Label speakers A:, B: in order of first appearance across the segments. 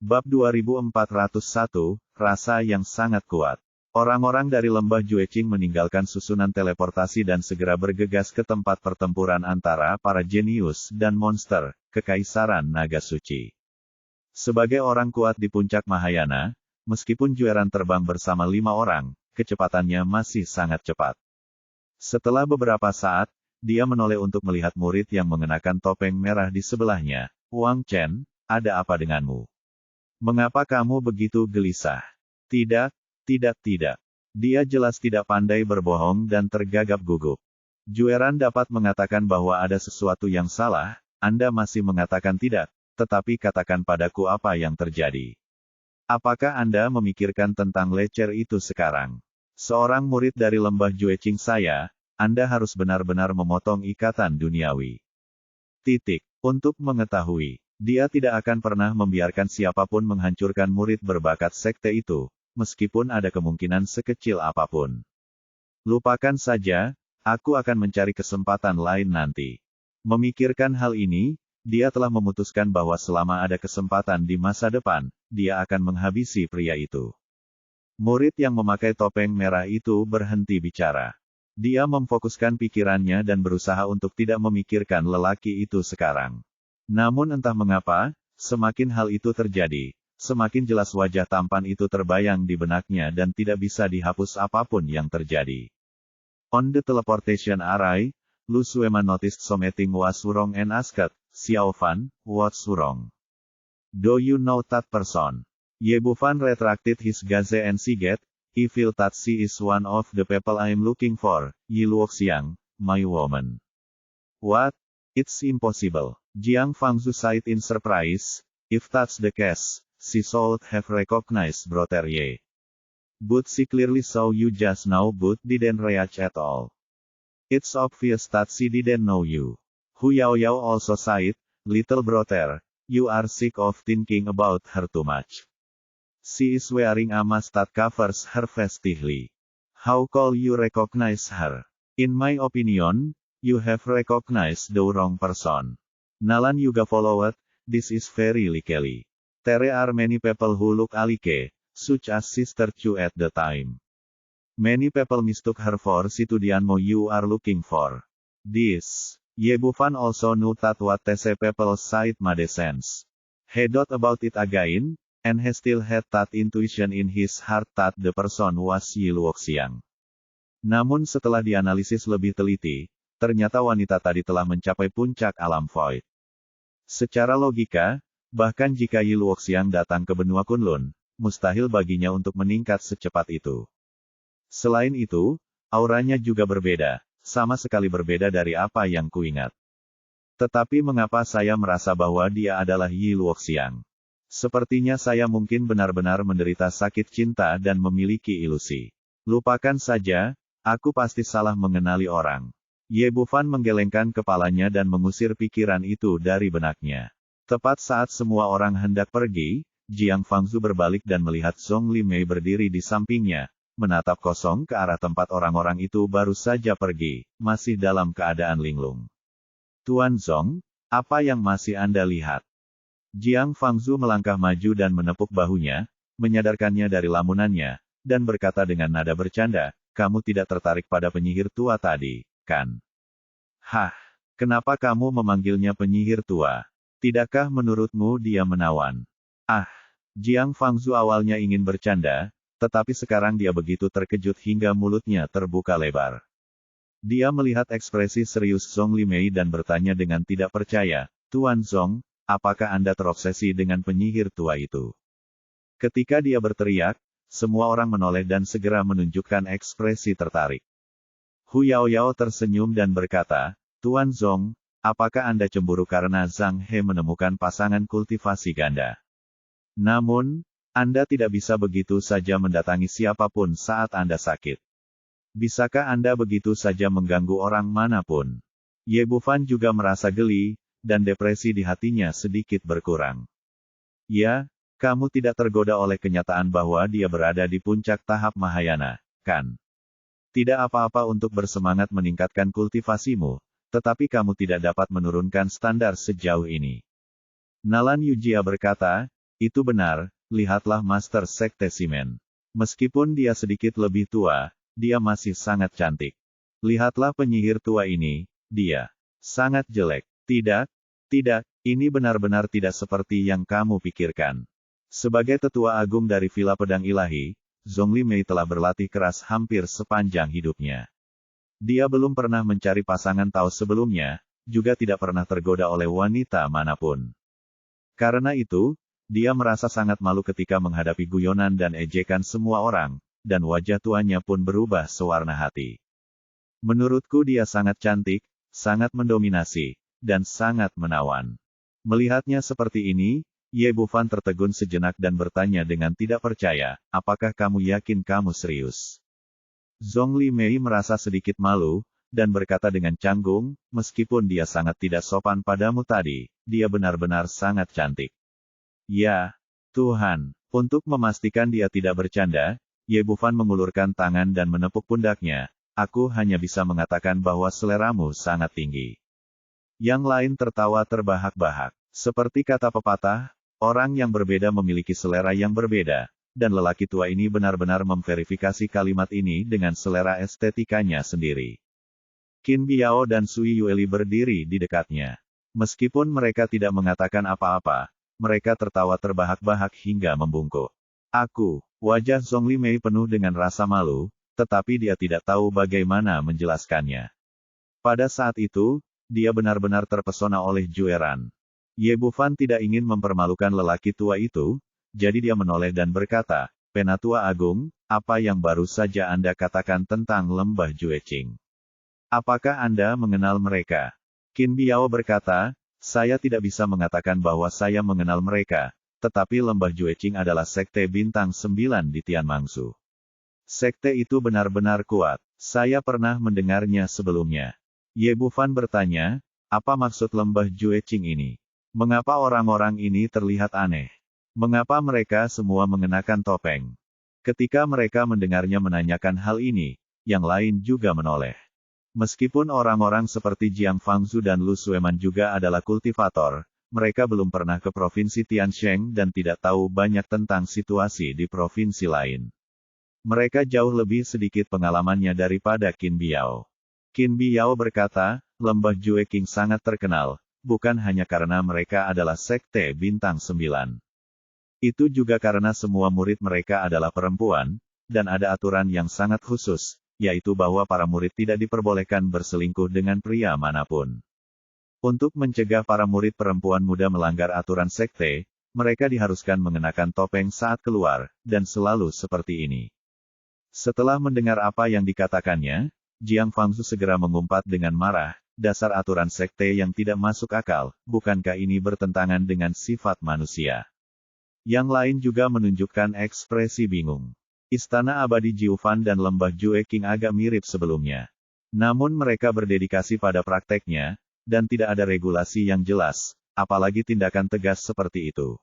A: Bab 2401, Rasa yang sangat kuat. Orang-orang dari lembah Jueqing meninggalkan susunan teleportasi dan segera bergegas ke tempat pertempuran antara para jenius dan monster, Kekaisaran Naga Suci. Sebagai orang kuat di puncak Mahayana, meskipun Jueran terbang bersama 5 orang, kecepatannya masih sangat cepat. Setelah beberapa saat, dia menoleh untuk melihat murid yang mengenakan topeng merah di sebelahnya. Wang Chen, ada apa denganmu? Mengapa kamu begitu gelisah? Tidak. Dia jelas tidak pandai berbohong dan tergagap gugup. Jueran dapat mengatakan bahwa ada sesuatu yang salah, Anda masih mengatakan tidak, tetapi katakan padaku apa yang terjadi. Apakah Anda memikirkan tentang lecer itu sekarang? Seorang murid dari lembah Jueqing saya, Anda harus benar-benar memotong ikatan duniawi. Untuk mengetahui, dia tidak akan pernah membiarkan siapapun menghancurkan murid berbakat sekte itu, meskipun ada kemungkinan sekecil apapun. Lupakan saja, aku akan mencari kesempatan lain nanti. Memikirkan hal ini, dia telah memutuskan bahwa selama ada kesempatan di masa depan, dia akan menghabisi pria itu. Murid yang memakai topeng merah itu berhenti bicara. Dia memfokuskan pikirannya dan berusaha untuk tidak memikirkan lelaki itu sekarang. Namun entah mengapa, semakin hal itu terjadi, semakin jelas wajah tampan itu terbayang di benaknya dan tidak bisa dihapus apapun yang terjadi. On the teleportation array, Lu Suema noticed something was wrong and asked, Xiao Fan, what's wrong? Do you know that person? Ye Bufan retracted his gaze and said, I feel that she is one of the people I'm looking for, Yi Luoxiang, my woman. What? It's impossible. Jiang Fangzhu sighed in surprise. If that's the case, she should have recognized Brother Ye. But she clearly saw you just now but didn't react at all. It's obvious that she didn't know you. Hu Yaoyao also sighed, little brother, you are sick of thinking about her too much. She is wearing a mask that covers her face tightly. How could you recognize her? In my opinion, you have recognized the wrong person. Nalan Yuga followed, this is very likely. There are many people who look alike, such as Sister Chu at the time. Many people mistook her for Situdianmo you are looking for. This. Ye Bufan also knew that what these people said made sense. He thought about it again, and he still had that intuition in his heart that the person was Yi Luoxiang. Namun setelah dianalisis lebih teliti, ternyata wanita tadi telah mencapai puncak alam void. Secara logika, bahkan jika Yi Luoxiang datang ke benua Kunlun, mustahil baginya untuk meningkat secepat itu. Selain itu, auranya juga berbeda, sama sekali berbeda dari apa yang kuingat. Tetapi mengapa saya merasa bahwa dia adalah Yi Luoxiang? Sepertinya saya mungkin benar-benar menderita sakit cinta dan memiliki ilusi. Lupakan saja, aku pasti salah mengenali orang. Ye Bufan menggelengkan kepalanya dan mengusir pikiran itu dari benaknya. Tepat saat semua orang hendak pergi, Jiang Fangzhu berbalik dan melihat Zhong Limei berdiri di sampingnya, menatap kosong ke arah tempat orang-orang itu baru saja pergi, masih dalam keadaan linglung. Tuan Zhong, apa yang masih Anda lihat? Jiang Fangzhu melangkah maju dan menepuk bahunya, menyadarkannya dari lamunannya, dan berkata dengan nada bercanda, kamu tidak tertarik pada penyihir tua tadi, kan? Hah, kenapa kamu memanggilnya penyihir tua? Tidakkah menurutmu dia menawan? Jiang Fangzhu awalnya ingin bercanda, tetapi sekarang dia begitu terkejut hingga mulutnya terbuka lebar. Dia melihat ekspresi serius Zhong Limei dan bertanya dengan tidak percaya, Tuan Zhong, apakah Anda terobsesi dengan penyihir tua itu? Ketika dia berteriak, semua orang menoleh dan segera menunjukkan ekspresi tertarik. Hu Yaoyao tersenyum dan berkata, Tuan Zhong, apakah Anda cemburu karena Zhang He menemukan pasangan kultivasi ganda? Namun, Anda tidak bisa begitu saja mendatangi siapapun saat Anda sakit. Bisakah Anda begitu saja mengganggu orang manapun? Ye Bufan juga merasa geli, dan depresi di hatinya sedikit berkurang. Ya, kamu tidak tergoda oleh kenyataan bahwa dia berada di puncak tahap Mahayana, kan? Tidak apa-apa untuk bersemangat meningkatkan kultivasimu, tetapi kamu tidak dapat menurunkan standar sejauh ini. Nalan Yujia berkata, Itu benar, lihatlah Master Sekte Simen. Meskipun dia sedikit lebih tua, dia masih sangat cantik. Lihatlah penyihir tua ini, dia sangat jelek. Tidak, tidak, ini benar-benar tidak seperti yang kamu pikirkan. Sebagai tetua agung dari Villa Pedang Ilahi, Zhongli Mei telah berlatih keras hampir sepanjang hidupnya. Dia belum pernah mencari pasangan Tao sebelumnya, juga tidak pernah tergoda oleh wanita manapun. Karena itu, dia merasa sangat malu ketika menghadapi guyonan dan ejekan semua orang, dan wajah tuanya pun berubah sewarna hati. Menurutku dia sangat cantik, sangat mendominasi, dan sangat menawan. Melihatnya seperti ini, Ye Bufan tertegun sejenak dan bertanya dengan tidak percaya, apakah kamu yakin kamu serius? Zhongli Mei merasa sedikit malu, dan berkata dengan canggung, meskipun dia sangat tidak sopan padamu tadi, dia benar-benar sangat cantik. Ya, Tuhan, untuk memastikan dia tidak bercanda, Ye Bufan mengulurkan tangan dan menepuk pundaknya, aku hanya bisa mengatakan bahwa seleramu sangat tinggi. Yang lain tertawa terbahak-bahak. Seperti kata pepatah, orang yang berbeda memiliki selera yang berbeda. Dan lelaki tua ini benar-benar memverifikasi kalimat ini dengan selera estetikanya sendiri. Qin Biao dan Sui Yueli berdiri di dekatnya. Meskipun mereka tidak mengatakan apa-apa, mereka tertawa terbahak-bahak hingga membungkuk. Wajah Zhongli Mei penuh dengan rasa malu, tetapi dia tidak tahu bagaimana menjelaskannya. Pada saat itu, dia benar-benar terpesona oleh Jueran. Ye Bufan tidak ingin mempermalukan lelaki tua itu, jadi dia menoleh dan berkata, Penatua Agung, apa yang baru saja Anda katakan tentang lembah Jueqing? Apakah Anda mengenal mereka? Qin Biao berkata, saya tidak bisa mengatakan bahwa saya mengenal mereka, tetapi lembah Jueqing adalah sekte bintang 9 di Tianmangsu. Sekte itu benar-benar kuat. Saya pernah mendengarnya sebelumnya. Ye Bufan bertanya, apa maksud lembah Jueqing ini? Mengapa orang-orang ini terlihat aneh? Mengapa mereka semua mengenakan topeng? Ketika mereka mendengarnya menanyakan hal ini, yang lain juga menoleh. Meskipun orang-orang seperti Jiang Fangzhu dan Lu Sueman juga adalah kultivator, mereka belum pernah ke provinsi Tiansheng dan tidak tahu banyak tentang situasi di provinsi lain. Mereka jauh lebih sedikit pengalamannya daripada Qin Biao. Qin Biao berkata, lembah Jueqing sangat terkenal, bukan hanya karena mereka adalah sekte bintang 9. Itu juga karena semua murid mereka adalah perempuan, dan ada aturan yang sangat khusus, yaitu bahwa para murid tidak diperbolehkan berselingkuh dengan pria manapun. Untuk mencegah para murid perempuan muda melanggar aturan sekte, mereka diharuskan mengenakan topeng saat keluar, dan selalu seperti ini. Setelah mendengar apa yang dikatakannya, Jiang Fangzhu segera mengumpat dengan marah, dasar aturan sekte yang tidak masuk akal, bukankah ini bertentangan dengan sifat manusia? Yang lain juga menunjukkan ekspresi bingung. Istana Abadi Jiufan dan lembah Jueqing agak mirip sebelumnya. Namun mereka berdedikasi pada prakteknya, dan tidak ada regulasi yang jelas, apalagi tindakan tegas seperti itu.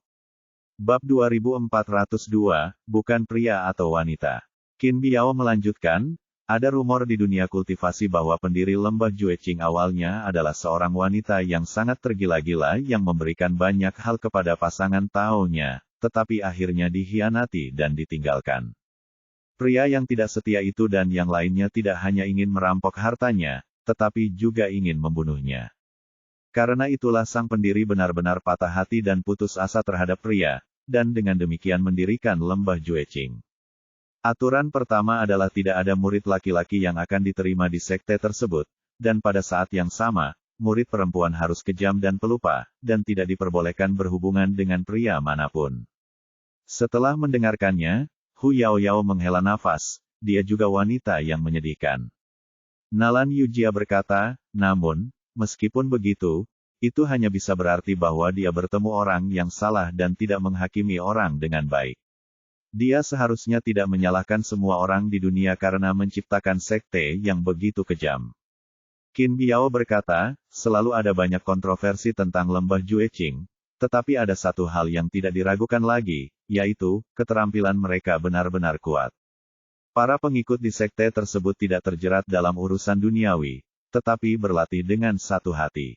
A: Bab 2402, bukan pria atau wanita. Qin Biao melanjutkan, ada rumor di dunia kultivasi bahwa pendiri lembah Jueqing awalnya adalah seorang wanita yang sangat tergila-gila yang memberikan banyak hal kepada pasangan Tao-nya, tetapi akhirnya dikhianati dan ditinggalkan. Pria yang tidak setia itu dan yang lainnya tidak hanya ingin merampok hartanya, tetapi juga ingin membunuhnya. Karena itulah sang pendiri benar-benar patah hati dan putus asa terhadap pria, dan dengan demikian mendirikan lembah Jueqing. Aturan pertama adalah tidak ada murid laki-laki yang akan diterima di sekte tersebut, dan pada saat yang sama, murid perempuan harus kejam dan pelupa, dan tidak diperbolehkan berhubungan dengan pria manapun. Setelah mendengarkannya, Hu Yaoyao menghela nafas, dia juga wanita yang menyedihkan. Nalan Yujia berkata, namun, meskipun begitu, itu hanya bisa berarti bahwa dia bertemu orang yang salah dan tidak menghakimi orang dengan baik. Dia seharusnya tidak menyalahkan semua orang di dunia karena menciptakan sekte yang begitu kejam. Qin Biao berkata, selalu ada banyak kontroversi tentang lembah Jueqing, tetapi ada satu hal yang tidak diragukan lagi, yaitu, keterampilan mereka benar-benar kuat. Para pengikut di sekte tersebut tidak terjerat dalam urusan duniawi, tetapi berlatih dengan satu hati.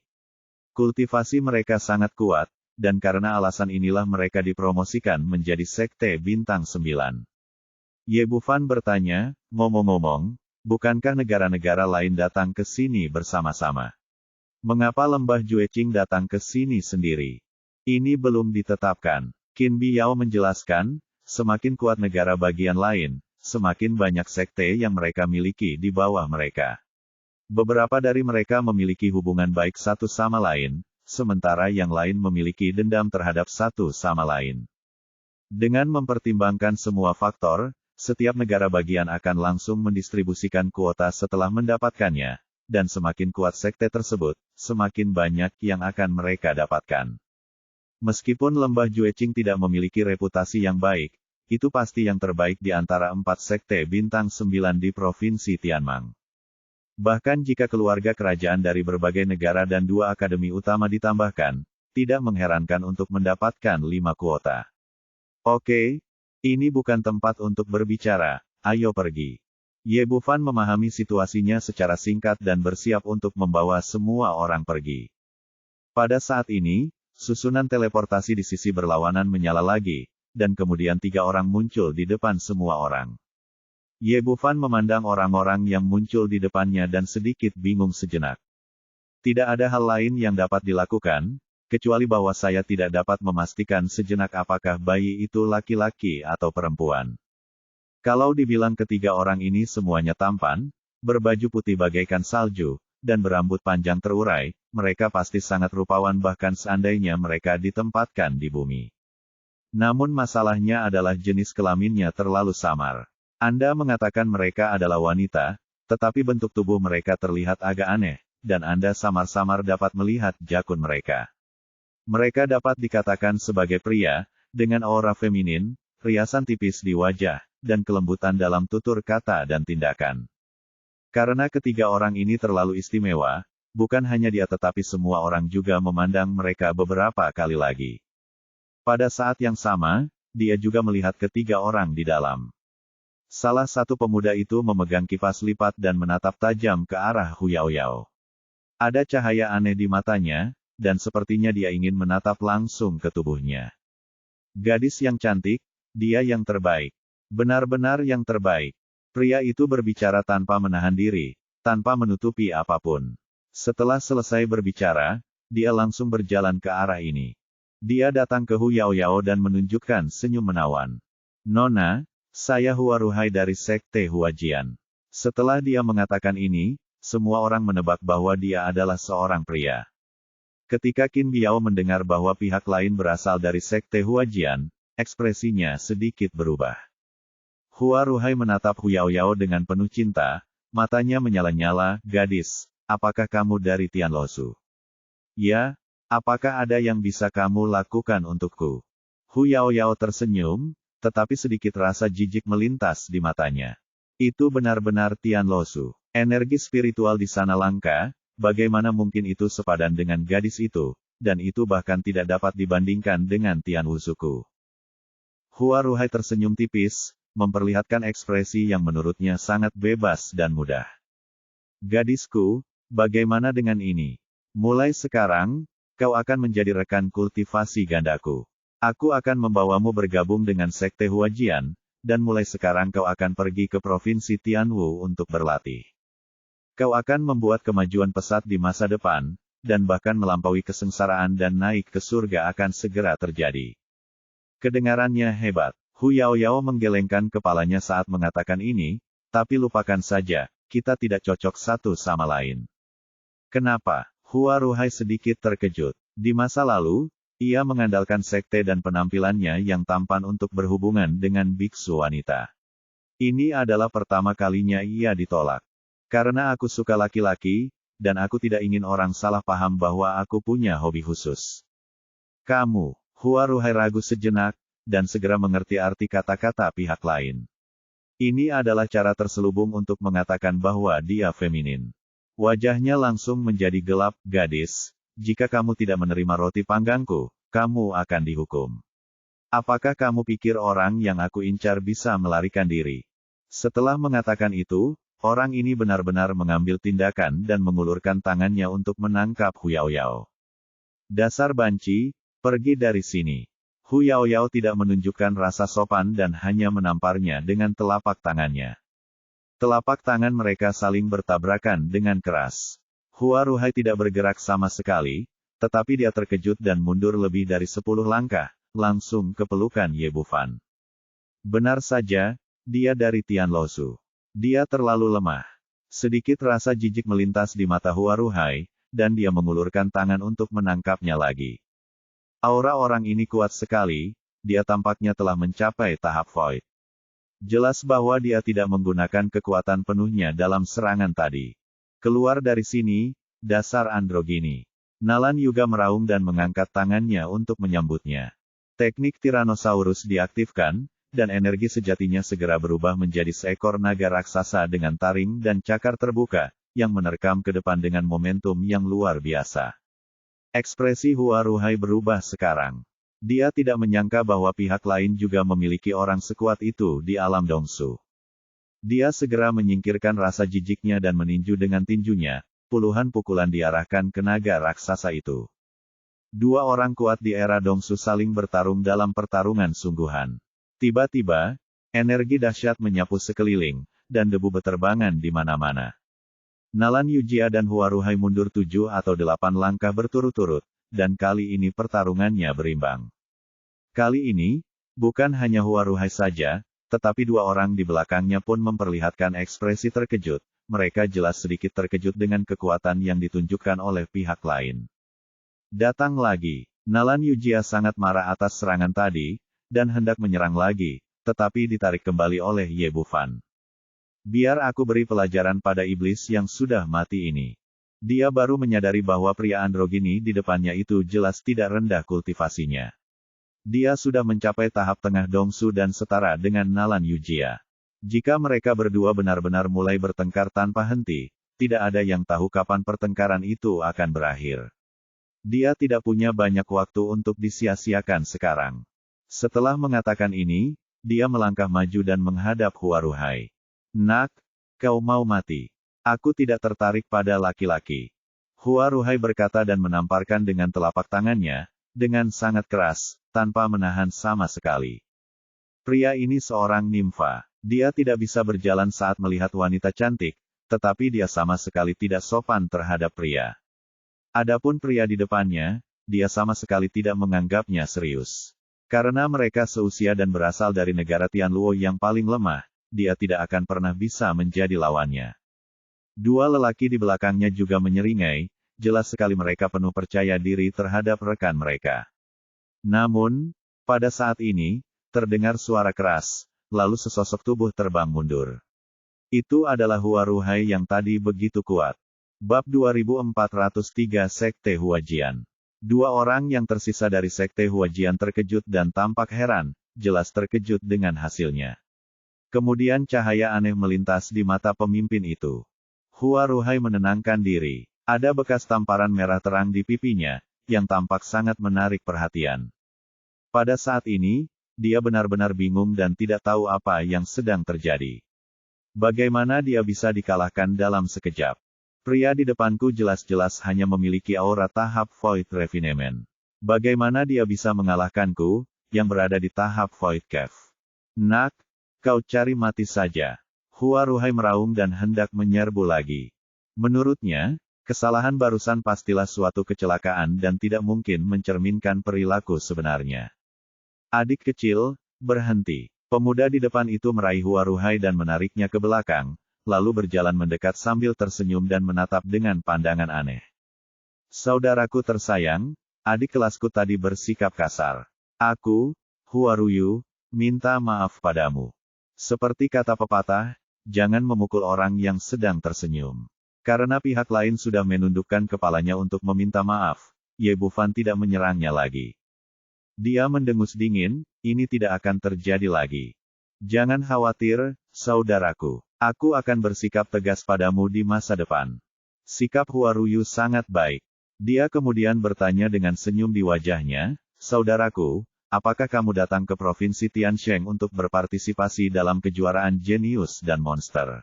A: Kultivasi mereka sangat kuat, dan karena alasan inilah mereka dipromosikan menjadi Sekte Bintang 9. Ye Bufan bertanya, ngomong-ngomong, bukankah negara-negara lain datang ke sini bersama-sama? Mengapa lembah Jueqing datang ke sini sendiri? Ini belum ditetapkan. Qin Biao menjelaskan, semakin kuat negara bagian lain, semakin banyak sekte yang mereka miliki di bawah mereka. Beberapa dari mereka memiliki hubungan baik satu sama lain, sementara yang lain memiliki dendam terhadap satu sama lain. Dengan mempertimbangkan semua faktor, setiap negara bagian akan langsung mendistribusikan kuota setelah mendapatkannya, dan semakin kuat sekte tersebut, semakin banyak yang akan mereka dapatkan. Meskipun lembah Jueqing tidak memiliki reputasi yang baik, itu pasti yang terbaik di antara 4 sekte bintang 9 di Provinsi Tianmang. Bahkan jika keluarga kerajaan dari berbagai negara dan 2 akademi utama ditambahkan, tidak mengherankan untuk mendapatkan 5 kuota. Oke, ini bukan tempat untuk berbicara, ayo pergi. Ye Bufan memahami situasinya secara singkat dan bersiap untuk membawa semua orang pergi. Pada saat ini, susunan teleportasi di sisi berlawanan menyala lagi, dan kemudian 3 orang muncul di depan semua orang. Ye Bufan memandang orang-orang yang muncul di depannya dan sedikit bingung sejenak. Tidak ada hal lain yang dapat dilakukan, kecuali bahwa saya tidak dapat memastikan sejenak apakah bayi itu laki-laki atau perempuan. Kalau dibilang ketiga orang ini semuanya tampan, berbaju putih bagaikan salju, dan berambut panjang terurai, mereka pasti sangat rupawan bahkan seandainya mereka ditempatkan di bumi. Namun masalahnya adalah jenis kelaminnya terlalu samar. Anda mengatakan mereka adalah wanita, tetapi bentuk tubuh mereka terlihat agak aneh, dan Anda samar-samar dapat melihat jakun mereka. Mereka dapat dikatakan sebagai pria, dengan aura feminin, riasan tipis di wajah, dan kelembutan dalam tutur kata dan tindakan. Karena ketiga orang ini terlalu istimewa, bukan hanya dia tetapi semua orang juga memandang mereka beberapa kali lagi. Pada saat yang sama, dia juga melihat ketiga orang di dalam. Salah satu pemuda itu memegang kipas lipat dan menatap tajam ke arah Hu Yaoyao. Ada cahaya aneh di matanya, dan sepertinya dia ingin menatap langsung ke tubuhnya. Gadis yang cantik, dia yang terbaik. Benar-benar yang terbaik. Pria itu berbicara tanpa menahan diri, tanpa menutupi apapun. Setelah selesai berbicara, dia langsung berjalan ke arah ini. Dia datang ke Hu Yaoyao dan menunjukkan senyum menawan. Nona, saya Hua Ruhai dari Sekte Huajian. Setelah dia mengatakan ini, semua orang menebak bahwa dia adalah seorang pria. Ketika Qin Biao mendengar bahwa pihak lain berasal dari Sekte Huajian, ekspresinya sedikit berubah. Hua Ruhai menatap Hu Yaoyao dengan penuh cinta, matanya menyala-nyala, gadis, apakah kamu dari Tianlosu? Ya, apakah ada yang bisa kamu lakukan untukku? Hu Yaoyao tersenyum, tetapi sedikit rasa jijik melintas di matanya. Itu benar-benar Tianlosu. Energi spiritual di sana langka, bagaimana mungkin itu sepadan dengan gadis itu, dan itu bahkan tidak dapat dibandingkan dengan Tianwuzuku. Hua Ruhai tersenyum tipis, memperlihatkan ekspresi yang menurutnya sangat bebas dan mudah. Gadisku, bagaimana dengan ini? Mulai sekarang, kau akan menjadi rekan kultivasi gandaku. Aku akan membawamu bergabung dengan Sekte Huajian, dan mulai sekarang kau akan pergi ke Provinsi Tianwu untuk berlatih. Kau akan membuat kemajuan pesat di masa depan, dan bahkan melampaui kesengsaraan dan naik ke surga akan segera terjadi. Kedengarannya hebat. Hu Yaoyao menggelengkan kepalanya saat mengatakan ini, tapi lupakan saja, kita tidak cocok satu sama lain. Kenapa? Hua Ruhai sedikit terkejut. Di masa lalu, ia mengandalkan sekte dan penampilannya yang tampan untuk berhubungan dengan biksu wanita. Ini adalah pertama kalinya ia ditolak. Karena aku suka laki-laki, dan aku tidak ingin orang salah paham bahwa aku punya hobi khusus. Kamu, Hua Ruhai ragu sejenak, dan segera mengerti arti kata-kata pihak lain. Ini adalah cara terselubung untuk mengatakan bahwa dia feminin. Wajahnya langsung menjadi gelap, gadis. Jika kamu tidak menerima roti panggangku, kamu akan dihukum. Apakah kamu pikir orang yang aku incar bisa melarikan diri? Setelah mengatakan itu, orang ini benar-benar mengambil tindakan dan mengulurkan tangannya untuk menangkap Hu Yaoyao. Dasar banci, Pergi dari sini. Hu Yaoyao tidak menunjukkan rasa sopan dan hanya menamparnya dengan telapak tangannya. Telapak tangan mereka saling bertabrakan dengan keras. Hua Ruhai tidak bergerak sama sekali, tetapi dia terkejut dan mundur lebih dari 10 langkah, langsung ke pelukan Ye Bufan. Benar saja, dia dari Tianluosu. Dia terlalu lemah. Sedikit rasa jijik melintas di mata Hua Ruhai, dan dia mengulurkan tangan untuk menangkapnya lagi. Aura orang ini kuat sekali, dia tampaknya telah mencapai tahap void. Jelas bahwa dia tidak menggunakan kekuatan penuhnya dalam serangan tadi. Keluar dari sini, dasar androgini. Nalan juga meraung dan mengangkat tangannya untuk menyambutnya. Teknik Tyrannosaurus diaktifkan, dan energi sejatinya segera berubah menjadi seekor naga raksasa dengan taring dan cakar terbuka, yang menerkam ke depan dengan momentum yang luar biasa. Ekspresi Hua Ruhai berubah sekarang. Dia tidak menyangka bahwa pihak lain juga memiliki orang sekuat itu di alam Dongsu. Dia segera menyingkirkan rasa jijiknya dan meninju dengan tinjunya, puluhan pukulan diarahkan ke naga raksasa itu. Dua orang kuat di era Dongsu saling bertarung dalam pertarungan sungguhan. Tiba-tiba, energi dahsyat menyapu sekeliling, dan debu beterbangan di mana-mana. Nalan Yujia dan Hua Ruhai mundur 7 atau 8 langkah berturut-turut, dan kali ini pertarungannya berimbang. Kali ini, bukan hanya Hua Ruhai saja, tetapi dua orang di belakangnya pun memperlihatkan ekspresi terkejut, mereka jelas sedikit terkejut dengan kekuatan yang ditunjukkan oleh pihak lain. Datang lagi, Nalan Yujia sangat marah atas serangan tadi, dan hendak menyerang lagi, tetapi ditarik kembali oleh Ye Bufan. Biar aku beri pelajaran pada iblis yang sudah mati ini. Dia baru menyadari bahwa pria androgini di depannya itu jelas tidak rendah kultivasinya. Dia sudah mencapai tahap tengah Dongsu dan setara dengan Nalan Yujia. Jika mereka berdua benar-benar mulai bertengkar tanpa henti, tidak ada yang tahu kapan pertengkaran itu akan berakhir. Dia tidak punya banyak waktu untuk disia-siakan sekarang. Setelah mengatakan ini, dia melangkah maju dan menghadap Hua Ruhai. Nak, kau mau mati? Aku tidak tertarik pada laki-laki. Hua Ruhai berkata dan menamparkan dengan telapak tangannya, dengan sangat keras, tanpa menahan sama sekali. Pria ini seorang nimfa. Dia tidak bisa berjalan saat melihat wanita cantik, tetapi dia sama sekali tidak sopan terhadap pria. Adapun pria di depannya, dia sama sekali tidak menganggapnya serius. Karena mereka seusia dan berasal dari negara Tianluo yang paling lemah, dia tidak akan pernah bisa menjadi lawannya. Dua lelaki di belakangnya juga menyeringai, jelas sekali mereka penuh percaya diri terhadap rekan mereka. Namun, pada saat ini, terdengar suara keras, lalu sesosok tubuh terbang mundur. Itu adalah Hua Ruhai yang tadi begitu kuat. Bab 2403 Sekte Huajian. Dua orang yang tersisa dari Sekte Huajian terkejut dan tampak heran, jelas terkejut dengan hasilnya. Kemudian cahaya aneh melintas di mata pemimpin itu. Hua Ruhai menenangkan diri. Ada bekas tamparan merah terang di pipinya, yang tampak sangat menarik perhatian. Pada saat ini, dia benar-benar bingung dan tidak tahu apa yang sedang terjadi. Bagaimana dia bisa dikalahkan dalam sekejap? Pria di depanku jelas-jelas hanya memiliki aura tahap Void Refinement. Bagaimana dia bisa mengalahkanku, yang berada di tahap Void Cave? Nak, kau cari mati saja. Hua Ruhai meraung dan hendak menyerbu lagi. Menurutnya, kesalahan barusan pastilah suatu kecelakaan dan tidak mungkin mencerminkan perilaku sebenarnya. Adik kecil, berhenti. Pemuda di depan itu meraih Hua Ruhai dan menariknya ke belakang, lalu berjalan mendekat sambil tersenyum dan menatap dengan pandangan aneh. Saudaraku tersayang, adik kelasku tadi bersikap kasar. Aku, Hua Ruyu, minta maaf padamu. Seperti kata pepatah, jangan memukul orang yang sedang tersenyum. Karena pihak lain sudah menundukkan kepalanya untuk meminta maaf, Ye Bufan tidak menyerangnya lagi. Dia mendengus dingin, ini tidak akan terjadi lagi. Jangan khawatir, saudaraku. Aku akan bersikap tegas padamu di masa depan. Sikap Hua Ruyu sangat baik. Dia kemudian bertanya dengan senyum di wajahnya, saudaraku, apakah kamu datang ke Provinsi Tiansheng untuk berpartisipasi dalam kejuaraan jenius dan monster?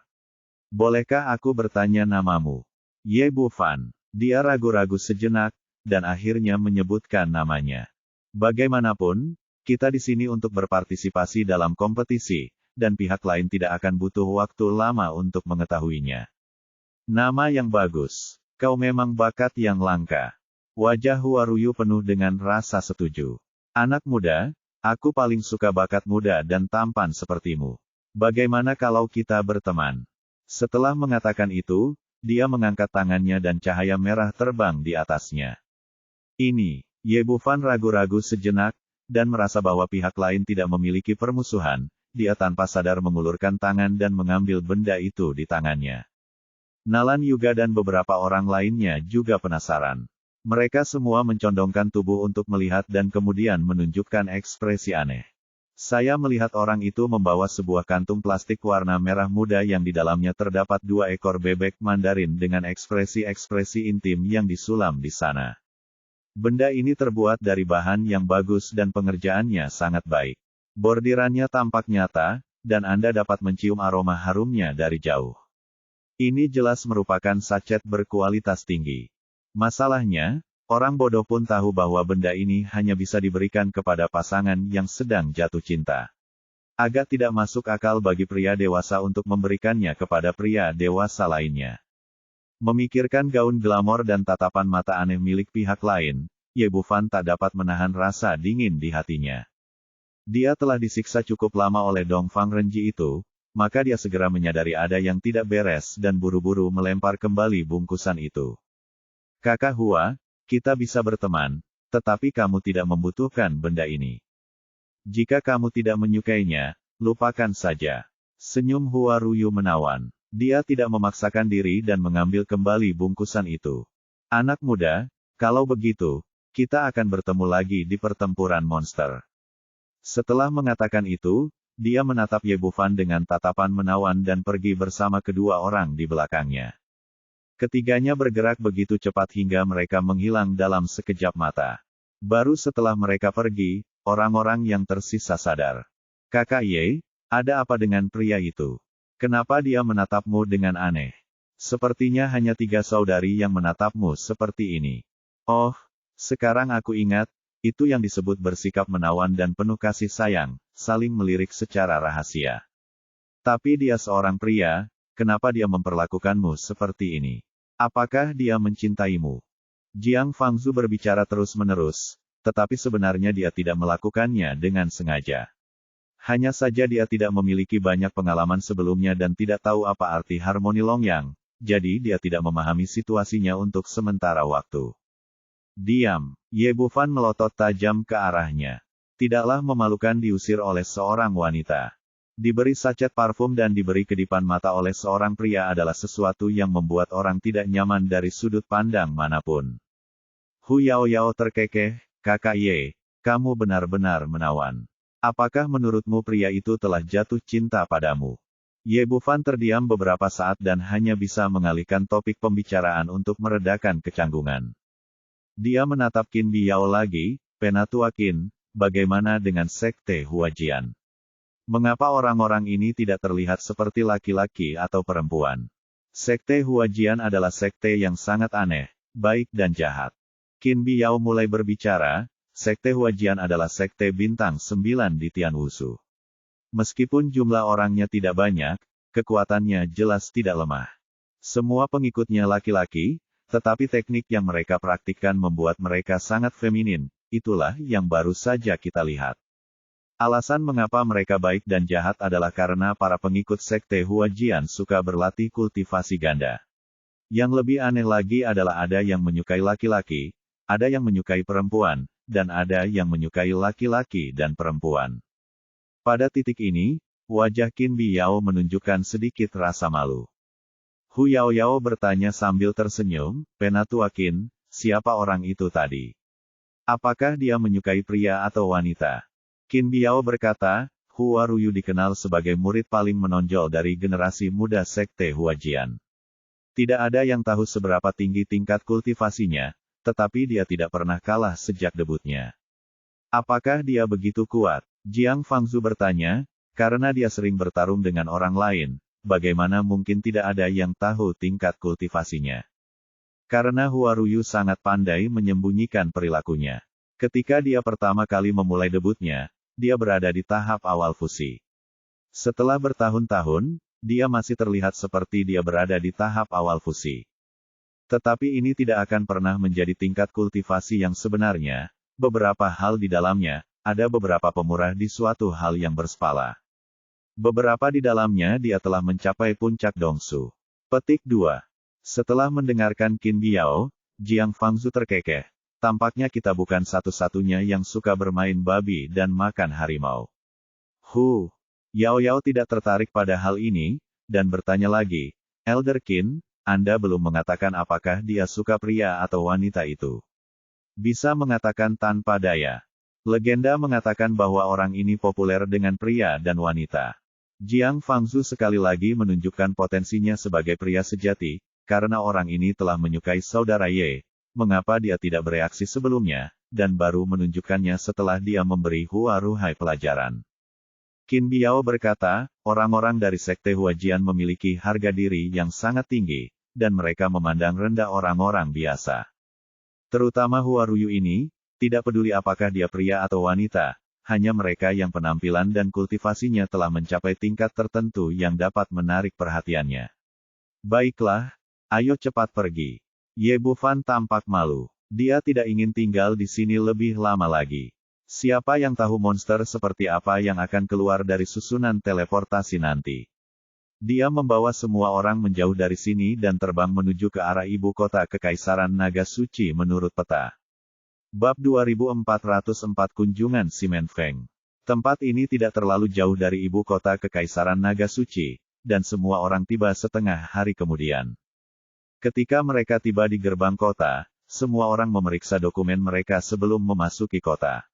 A: Bolehkah aku bertanya namamu? Ye Bufan. Dia ragu-ragu sejenak, dan akhirnya menyebutkan namanya. Bagaimanapun, kita di sini untuk berpartisipasi dalam kompetisi, dan pihak lain tidak akan butuh waktu lama untuk mengetahuinya. Nama yang bagus. Kau memang bakat yang langka. Wajah Huaruyu penuh dengan rasa setuju. Anak muda, aku paling suka bakat muda dan tampan sepertimu. Bagaimana kalau kita berteman? Setelah mengatakan itu, dia mengangkat tangannya dan cahaya merah terbang di atasnya. Ini, Ye Bufan ragu-ragu sejenak, dan merasa bahwa pihak lain tidak memiliki permusuhan, dia tanpa sadar mengulurkan tangan dan mengambil benda itu di tangannya. Nalan Yuga dan beberapa orang lainnya juga penasaran. Mereka semua mencondongkan tubuh untuk melihat dan kemudian menunjukkan ekspresi aneh. Saya melihat orang itu membawa sebuah kantung plastik warna merah muda yang di dalamnya terdapat 2 ekor bebek Mandarin dengan ekspresi-ekspresi intim yang disulam di sana. Benda ini terbuat dari bahan yang bagus dan pengerjaannya sangat baik. Bordirannya tampak nyata, dan Anda dapat mencium aroma harumnya dari jauh. Ini jelas merupakan sachet berkualitas tinggi. Masalahnya, orang bodoh pun tahu bahwa benda ini hanya bisa diberikan kepada pasangan yang sedang jatuh cinta. Agak tidak masuk akal bagi pria dewasa untuk memberikannya kepada pria dewasa lainnya. Memikirkan gaun glamor dan tatapan mata aneh milik pihak lain, Ye Bufan tak dapat menahan rasa dingin di hatinya. Dia telah disiksa cukup lama oleh Dongfang Renji itu, maka dia segera menyadari ada yang tidak beres dan buru-buru melempar kembali bungkusan itu. Kakak Hua, kita bisa berteman, tetapi kamu tidak membutuhkan benda ini. Jika kamu tidak menyukainya, lupakan saja. Senyum Huaruyu menawan. Dia tidak memaksakan diri dan mengambil kembali bungkusan itu. Anak muda, kalau begitu, kita akan bertemu lagi di pertempuran monster. Setelah mengatakan itu, dia menatap Ye Bufan dengan tatapan menawan dan pergi bersama kedua orang di belakangnya. Ketiganya bergerak begitu cepat hingga mereka menghilang dalam sekejap mata. Baru setelah mereka pergi, orang-orang yang tersisa sadar. Kakak Ye, ada apa dengan pria itu? Kenapa dia menatapmu dengan aneh? Sepertinya hanya 3 saudari yang menatapmu seperti ini. Oh, sekarang aku ingat, itu yang disebut bersikap menawan dan penuh kasih sayang, saling melirik secara rahasia. Tapi dia seorang pria, kenapa dia memperlakukanmu seperti ini? Apakah dia mencintaimu? Jiang Fangzu berbicara terus-menerus, tetapi sebenarnya dia tidak melakukannya dengan sengaja. Hanya saja dia tidak memiliki banyak pengalaman sebelumnya dan tidak tahu apa arti harmoni Longyang, jadi dia tidak memahami situasinya untuk sementara waktu. Diam, Ye Bufan melotot tajam ke arahnya. Tidaklah memalukan diusir oleh seorang wanita. Diberi sachet parfum dan diberi kedipan mata oleh seorang pria adalah sesuatu yang membuat orang tidak nyaman dari sudut pandang manapun. Hu Yao Yao terkekeh, Kakak Ye, kamu benar-benar menawan. Apakah menurutmu pria itu telah jatuh cinta padamu? Ye Bufan terdiam beberapa saat dan hanya bisa mengalihkan topik pembicaraan untuk meredakan kecanggungan. Dia menatap Qin Biao lagi, Penatua Qin, bagaimana dengan sekte Huajian? Mengapa orang-orang ini tidak terlihat seperti laki-laki atau perempuan? Sekte Huajian adalah sekte yang sangat aneh, baik dan jahat. Qin Biao mulai berbicara, sekte Huajian adalah sekte bintang 9 di Tianwusu. Meskipun jumlah orangnya tidak banyak, kekuatannya jelas tidak lemah. Semua pengikutnya laki-laki, tetapi teknik yang mereka praktikkan membuat mereka sangat feminin, itulah yang baru saja kita lihat. Alasan mengapa mereka baik dan jahat adalah karena para pengikut sekte Huajian suka berlatih kultivasi ganda. Yang lebih aneh lagi adalah ada yang menyukai laki-laki, ada yang menyukai perempuan, dan ada yang menyukai laki-laki dan perempuan. Pada titik ini, wajah Qin Biao menunjukkan sedikit rasa malu. Hu Yao Yao bertanya sambil tersenyum, Penatua Qin, siapa orang itu tadi? Apakah dia menyukai pria atau wanita? Qin Biao berkata, Huaruyu dikenal sebagai murid paling menonjol dari generasi muda sekte Huajian. Tidak ada yang tahu seberapa tinggi tingkat kultivasinya, tetapi dia tidak pernah kalah sejak debutnya. Apakah dia begitu kuat? Jiang Fangzu bertanya, karena dia sering bertarung dengan orang lain, bagaimana mungkin tidak ada yang tahu tingkat kultivasinya? Karena Huaruyu sangat pandai menyembunyikan perilakunya. Ketika dia pertama kali memulai debutnya, dia berada di tahap awal fusi. Setelah bertahun-tahun, dia masih terlihat seperti dia berada di tahap awal fusi. Tetapi ini tidak akan pernah menjadi tingkat kultivasi yang sebenarnya. Beberapa hal di dalamnya, ada beberapa pemurah di suatu hal yang berskala. Beberapa di dalamnya dia telah mencapai puncak Dongsu. Petik 2. Setelah mendengarkan Qin Biao, Jiang Fangzu terkekeh. Tampaknya kita bukan satu-satunya yang suka bermain babi dan makan harimau. Yao Yao tidak tertarik pada hal ini, dan bertanya lagi, Elder Qin, Anda belum mengatakan apakah dia suka pria atau wanita itu. Bisa mengatakan tanpa daya. Legenda mengatakan bahwa orang ini populer dengan pria dan wanita. Jiang Fangzu sekali lagi menunjukkan potensinya sebagai pria sejati, karena orang ini telah menyukai saudara Ye. Mengapa dia tidak bereaksi sebelumnya, dan baru menunjukkannya setelah dia memberi Hua Ruhai pelajaran. Qin Biao berkata, orang-orang dari Sekte Huajian memiliki harga diri yang sangat tinggi, dan mereka memandang rendah orang-orang biasa. Terutama Hua Ruyu ini, tidak peduli apakah dia pria atau wanita, hanya mereka yang penampilan dan kultivasinya telah mencapai tingkat tertentu yang dapat menarik perhatiannya. Baiklah, ayo cepat pergi. Ye Bufan tampak malu. Dia tidak ingin tinggal di sini lebih lama lagi. Siapa yang tahu monster seperti apa yang akan keluar dari susunan teleportasi nanti. Dia membawa semua orang menjauh dari sini dan terbang menuju ke arah ibu kota Kekaisaran Naga Suci menurut peta. Bab 2404 Kunjungan Simen Feng. Tempat ini tidak terlalu jauh dari ibu kota Kekaisaran Naga Suci, dan semua orang tiba setengah hari kemudian. Ketika mereka tiba di gerbang kota, semua orang memeriksa dokumen mereka sebelum memasuki kota.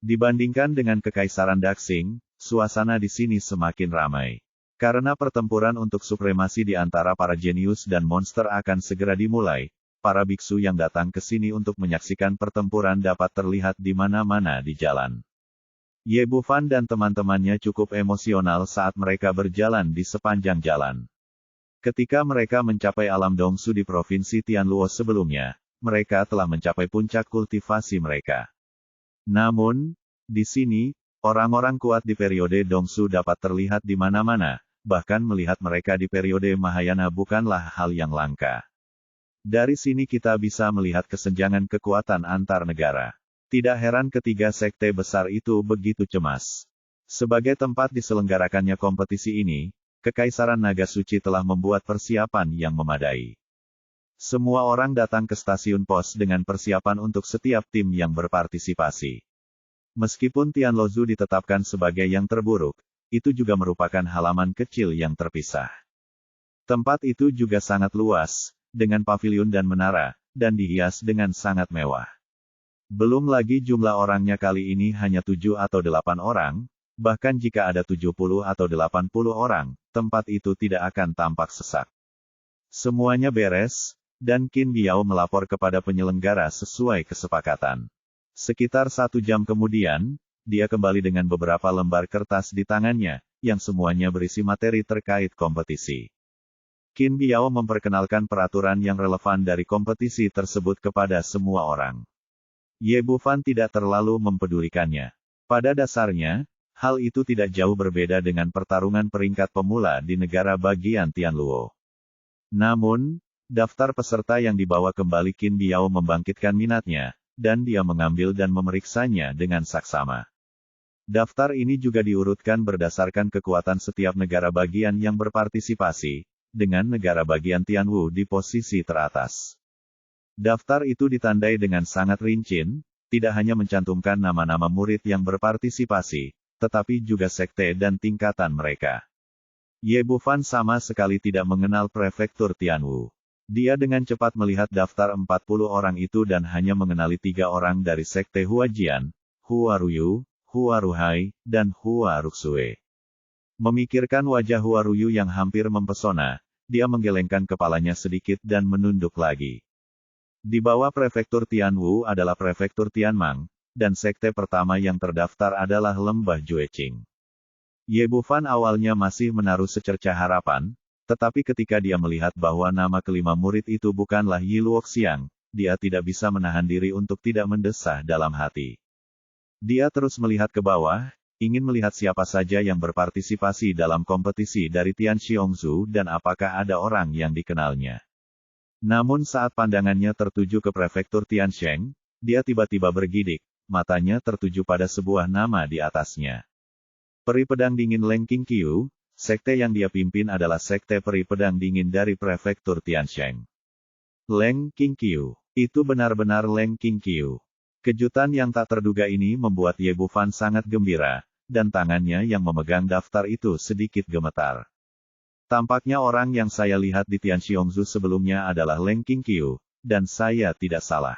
A: Dibandingkan dengan Kekaisaran Daxing, suasana di sini semakin ramai. Karena pertempuran untuk supremasi di antara para jenius dan monster akan segera dimulai, para biksu yang datang ke sini untuk menyaksikan pertempuran dapat terlihat di mana-mana di jalan. Ye Bufan dan teman-temannya cukup emosional saat mereka berjalan di sepanjang jalan. Ketika mereka mencapai alam Dongsu di Provinsi Tianluo sebelumnya, mereka telah mencapai puncak kultivasi mereka. Namun, di sini, orang-orang kuat di periode Dongsu dapat terlihat di mana-mana, bahkan melihat mereka di periode Mahayana bukanlah hal yang langka. Dari sini kita bisa melihat kesenjangan kekuatan antar negara. Tidak heran ketiga sekte besar itu begitu cemas. Sebagai tempat diselenggarakannya kompetisi ini, Kekaisaran Naga Suci telah membuat persiapan yang memadai. Semua orang datang ke stasiun pos dengan persiapan untuk setiap tim yang berpartisipasi. Meskipun Tianlozu ditetapkan sebagai yang terburuk, itu juga merupakan halaman kecil yang terpisah. Tempat itu juga sangat luas, dengan pavilion dan menara, dan dihias dengan sangat mewah. Belum lagi jumlah orangnya kali ini hanya 7 atau 8 orang, bahkan jika ada 70 atau 80 orang, tempat itu tidak akan tampak sesak. Semuanya beres, dan Qin Biao melapor kepada penyelenggara sesuai kesepakatan. Sekitar 1 jam kemudian, dia kembali dengan beberapa lembar kertas di tangannya, yang semuanya berisi materi terkait kompetisi. Qin Biao memperkenalkan peraturan yang relevan dari kompetisi tersebut kepada semua orang. Ye Bufan tidak terlalu mempedulikannya. Pada dasarnya, hal itu tidak jauh berbeda dengan pertarungan peringkat pemula di negara bagian Tianluo. Namun, daftar peserta yang dibawa kembali Qin Biao membangkitkan minatnya, dan dia mengambil dan memeriksanya dengan saksama. Daftar ini juga diurutkan berdasarkan kekuatan setiap negara bagian yang berpartisipasi, dengan negara bagian Tianwu di posisi teratas. Daftar itu ditandai dengan sangat rinci, tidak hanya mencantumkan nama-nama murid yang berpartisipasi, tetapi juga sekte dan tingkatan mereka. Ye Bufan sama sekali tidak mengenal prefektur Tianwu. Dia dengan cepat melihat daftar 40 orang itu dan hanya mengenali 3 orang dari sekte Huajian, Hua Ruyu, Hua Ruhai, dan Hua Ruxue. Memikirkan wajah Hua Ruyu yang hampir mempesona, dia menggelengkan kepalanya sedikit dan menunduk lagi. Di bawah prefektur Tianwu adalah prefektur Tianmang, dan sekte pertama yang terdaftar adalah Lembah Jueqing. Ye Bufan awalnya masih menaruh secercah harapan, tetapi ketika dia melihat bahwa nama kelima murid itu bukanlah Yi Luoxiang, dia tidak bisa menahan diri untuk tidak mendesah dalam hati. Dia terus melihat ke bawah, ingin melihat siapa saja yang berpartisipasi dalam kompetisi dari Tian Xiongzu dan apakah ada orang yang dikenalnya. Namun saat pandangannya tertuju ke prefektur Tiansheng, dia tiba-tiba bergidik, matanya tertuju pada sebuah nama di atasnya. Peri Pedang Dingin Leng Qingqiu, sekte yang dia pimpin adalah sekte Peri Pedang Dingin dari prefektur Tiansheng. Leng Qingqiu, itu benar-benar Leng Qingqiu. Kejutan yang tak terduga ini membuat Ye Bufan sangat gembira, dan tangannya yang memegang daftar itu sedikit gemetar. Tampaknya orang yang saya lihat di Tianxiongzu sebelumnya adalah Leng Qingqiu, dan saya tidak salah.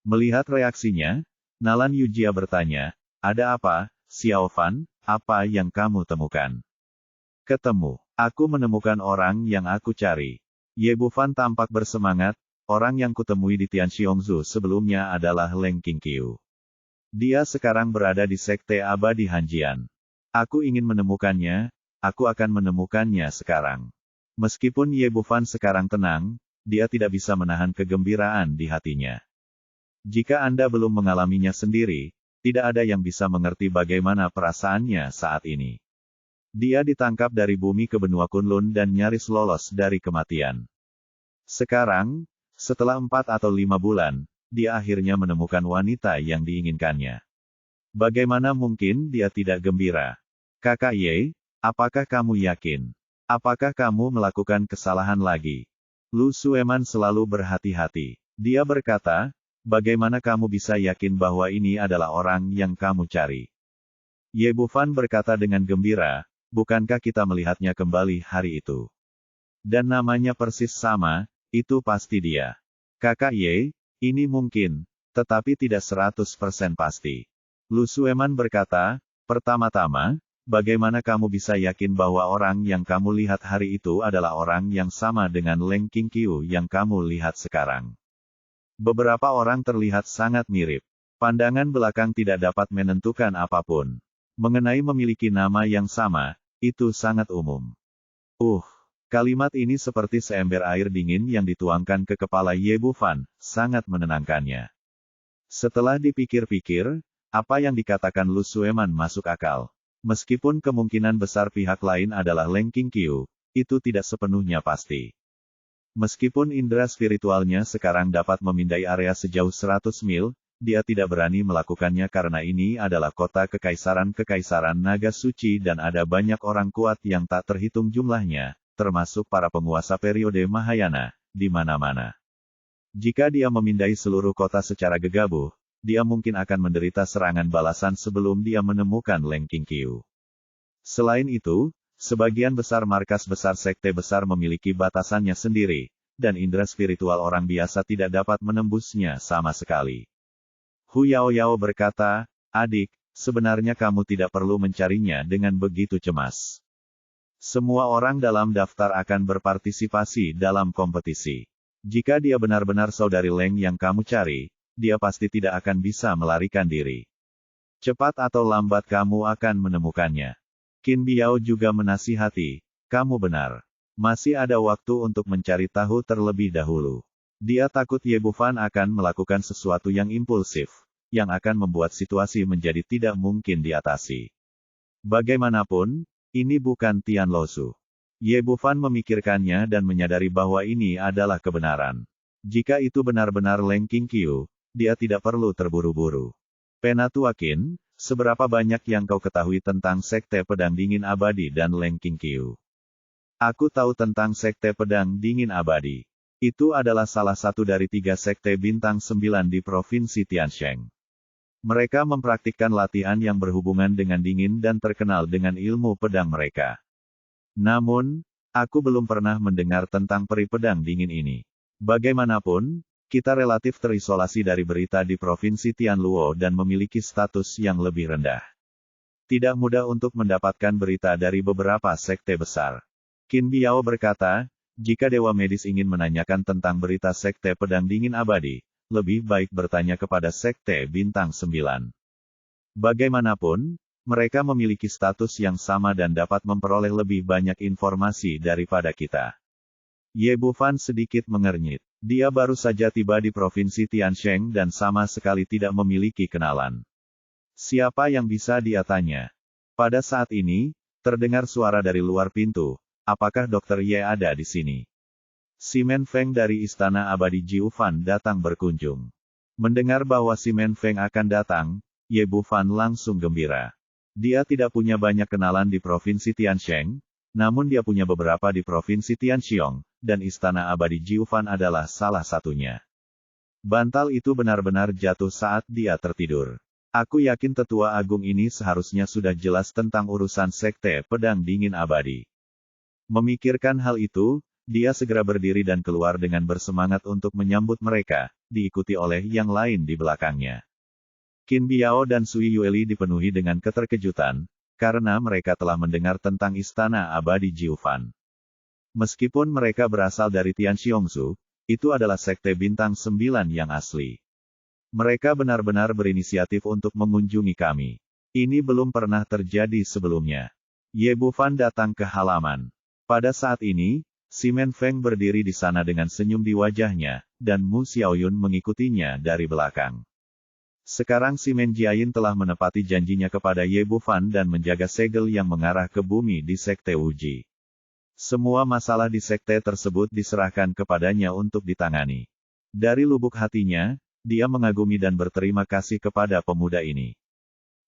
A: Melihat reaksinya, Nalan Yujia bertanya, "Ada apa, Xiao Fan, apa yang kamu temukan?" "Ketemu. Aku menemukan orang yang aku cari." Ye Bufan tampak bersemangat, orang yang kutemui di Tianxiongzu sebelumnya adalah Leng Qingqiu. Dia sekarang berada di Sekte Abadi Hanjian. Aku ingin menemukannya, aku akan menemukannya sekarang. Meskipun Ye Bufan sekarang tenang, dia tidak bisa menahan kegembiraan di hatinya. Jika Anda belum mengalaminya sendiri, tidak ada yang bisa mengerti bagaimana perasaannya saat ini. Dia ditangkap dari bumi ke benua Kunlun dan nyaris lolos dari kematian. Sekarang, setelah 4 atau 5 bulan, dia akhirnya menemukan wanita yang diinginkannya. Bagaimana mungkin dia tidak gembira? Kakak Ye, apakah kamu yakin? Apakah kamu melakukan kesalahan lagi? Lu Sueman selalu berhati-hati. Dia berkata, bagaimana kamu bisa yakin bahwa ini adalah orang yang kamu cari? Ye Bufan berkata dengan gembira, bukankah kita melihatnya kembali hari itu? Dan namanya persis sama, itu pasti dia. Kakak Ye, ini mungkin, tetapi tidak 100% pasti. Lu Sueman berkata, pertama-tama, bagaimana kamu bisa yakin bahwa orang yang kamu lihat hari itu adalah orang yang sama dengan Leng Qingqiu yang kamu lihat sekarang? Beberapa orang terlihat sangat mirip. Pandangan belakang tidak dapat menentukan apapun. Mengenai memiliki nama yang sama, itu sangat umum. Kalimat ini seperti seember air dingin yang dituangkan ke kepala Ye Bufan, sangat menenangkannya. Setelah dipikir-pikir, apa yang dikatakan Lu Sueman masuk akal. Meskipun kemungkinan besar pihak lain adalah Leng Qingqiu, itu tidak sepenuhnya pasti. Meskipun indera spiritualnya sekarang dapat memindai area sejauh 100 mil, dia tidak berani melakukannya karena ini adalah kota kekaisaran naga suci dan ada banyak orang kuat yang tak terhitung jumlahnya, termasuk para penguasa periode Mahayana, di mana-mana. Jika dia memindai seluruh kota secara gegabah, dia mungkin akan menderita serangan balasan sebelum dia menemukan Leng Qingqiu. Selain itu, sebagian besar markas besar sekte besar memiliki batasannya sendiri, dan indera spiritual orang biasa tidak dapat menembusnya sama sekali. Hu Yaoyao berkata, adik, sebenarnya kamu tidak perlu mencarinya dengan begitu cemas. Semua orang dalam daftar akan berpartisipasi dalam kompetisi. Jika dia benar-benar saudari Leng yang kamu cari, dia pasti tidak akan bisa melarikan diri. Cepat atau lambat kamu akan menemukannya. Qin Biao juga menasihati, kamu benar. Masih ada waktu untuk mencari tahu terlebih dahulu. Dia takut Ye Bufan akan melakukan sesuatu yang impulsif, yang akan membuat situasi menjadi tidak mungkin diatasi. Bagaimanapun, ini bukan Tian Losu. Ye Bufan memikirkannya dan menyadari bahwa ini adalah kebenaran. Jika itu benar-benar Leng Qingqiu, dia tidak perlu terburu-buru. Penatuakin, seberapa banyak yang kau ketahui tentang Sekte Pedang Dingin Abadi dan Leng Qingqiu? Aku tahu tentang Sekte Pedang Dingin Abadi. Itu adalah salah satu dari 3 sekte bintang 9 di Provinsi Tiansheng. Mereka mempraktikkan latihan yang berhubungan dengan dingin dan terkenal dengan ilmu pedang mereka. Namun, aku belum pernah mendengar tentang peri pedang dingin ini. Bagaimanapun, kita relatif terisolasi dari berita di Provinsi Tianluo dan memiliki status yang lebih rendah. Tidak mudah untuk mendapatkan berita dari beberapa sekte besar. Qin Biao berkata, jika Dewa Medis ingin menanyakan tentang berita Sekte Pedang Dingin Abadi, lebih baik bertanya kepada Sekte Bintang 9. Bagaimanapun, mereka memiliki status yang sama dan dapat memperoleh lebih banyak informasi daripada kita. Ye Bufan sedikit mengernyit. Dia baru saja tiba di provinsi Tiansheng dan sama sekali tidak memiliki kenalan. Siapa yang bisa dia tanya? Pada saat ini, terdengar suara dari luar pintu. Apakah Dr. Ye ada di sini? Si Men Feng dari Istana Abadi Jiufan datang berkunjung. Mendengar bahwa si Men Feng akan datang, Ye Bufan langsung gembira. Dia tidak punya banyak kenalan di provinsi Tiansheng, namun dia punya beberapa di provinsi Tianxiong, dan Istana Abadi Jiufan adalah salah satunya. Bantal itu benar-benar jatuh saat dia tertidur. Aku yakin tetua agung ini seharusnya sudah jelas tentang urusan sekte pedang dingin abadi. Memikirkan hal itu, dia segera berdiri dan keluar dengan bersemangat untuk menyambut mereka, diikuti oleh yang lain di belakangnya. Qin Biao dan Sui Yueli dipenuhi dengan keterkejutan, karena mereka telah mendengar tentang Istana Abadi Jiufan. Meskipun mereka berasal dari Tianxiongzu, itu adalah sekte bintang 9 yang asli. Mereka benar-benar berinisiatif untuk mengunjungi kami. Ini belum pernah terjadi sebelumnya. Ye Bufan datang ke halaman. Pada saat ini, si Men Feng berdiri di sana dengan senyum di wajahnya, dan Mu Xiaoyun mengikutinya dari belakang. Sekarang si Men Jiayin telah menepati janjinya kepada Ye Bufan dan menjaga segel yang mengarah ke bumi di Sekte Wuji. Semua masalah di sekte tersebut diserahkan kepadanya untuk ditangani. Dari lubuk hatinya, dia mengagumi dan berterima kasih kepada pemuda ini.